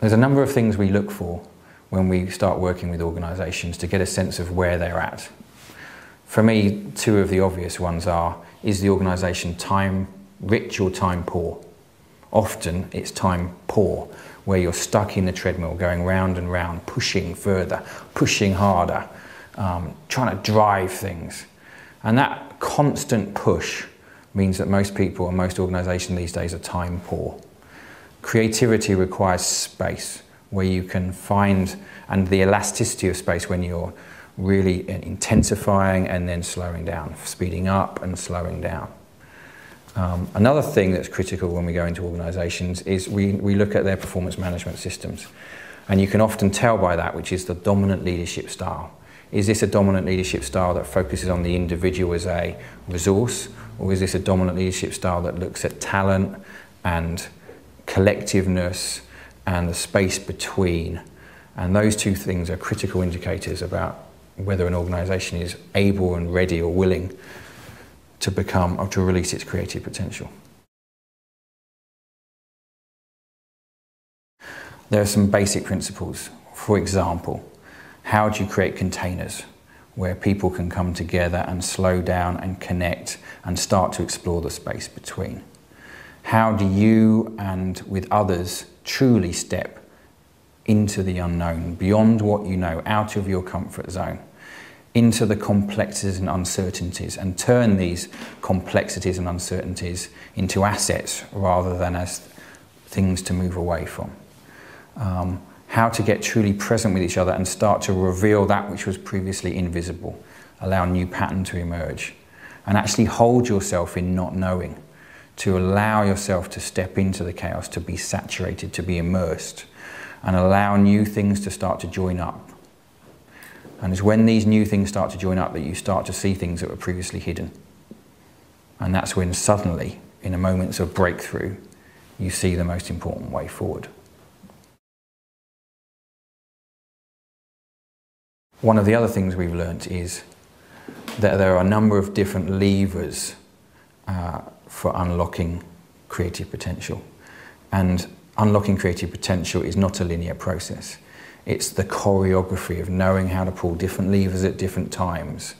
There's a number of things we look for when we start working with organisations to get a sense of where they're at. For me, two of the obvious ones are, is the organisation time rich or time poor? Often it's time poor, where you're stuck in the treadmill going round and round, pushing further, pushing harder, trying to drive things. And that constant push means that most people and most organisations these days are time poor. Creativity requires space, where you can find, and the elasticity of space when you're really intensifying and then slowing down, speeding up and slowing down. Another thing that's critical when we go into organisations is we look at their performance management systems. And you can often tell by that, which is the dominant leadership style. Is this a dominant leadership style that focuses on the individual as a resource, or is this a dominant leadership style that looks at talent and collectiveness and the space between? And those two things are critical indicators about whether an organisation is able and ready or willing to become or to release its creative potential. There are some basic principles. For example, how do you create containers where people can come together and slow down and connect and start to explore the space between? How do you and with others truly step into the unknown, beyond what you know, out of your comfort zone, into the complexities and uncertainties, and turn these complexities and uncertainties into assets rather than as things to move away from? How to get truly present with each other and start to reveal that which was previously invisible, allow new pattern to emerge, and actually hold yourself in not knowing, to allow yourself to step into the chaos, to be saturated, to be immersed, and allow new things to start to join up. And it's when these new things start to join up that you start to see things that were previously hidden. And that's when suddenly, in a moment of breakthrough, you see the most important way forward. One of the other things we've learnt is that there are a number of different levers for unlocking creative potential. And unlocking creative potential is not a linear process. It's the choreography of knowing how to pull different levers at different times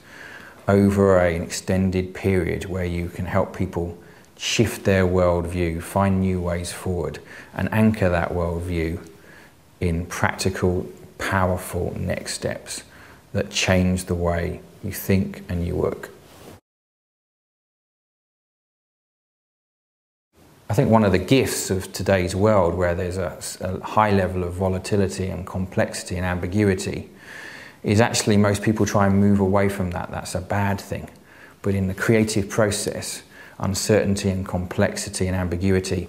over an extended period where you can help people shift their worldview, find new ways forward, and anchor that worldview in practical, powerful next steps that change the way you think and you work. I think one of the gifts of today's world, where there's a high level of volatility and complexity and ambiguity, is actually most people try and move away from that. That's a bad thing. But in the creative process, uncertainty and complexity and ambiguity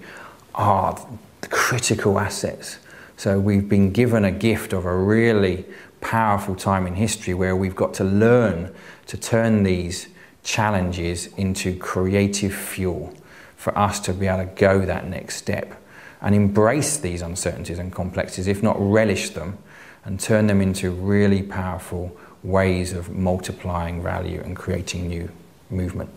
are the critical assets. So we've been given a gift of a really powerful time in history where we've got to learn to turn these challenges into creative fuel for us to be able to go that next step and embrace these uncertainties and complexities, if not relish them, and turn them into really powerful ways of multiplying value and creating new movement.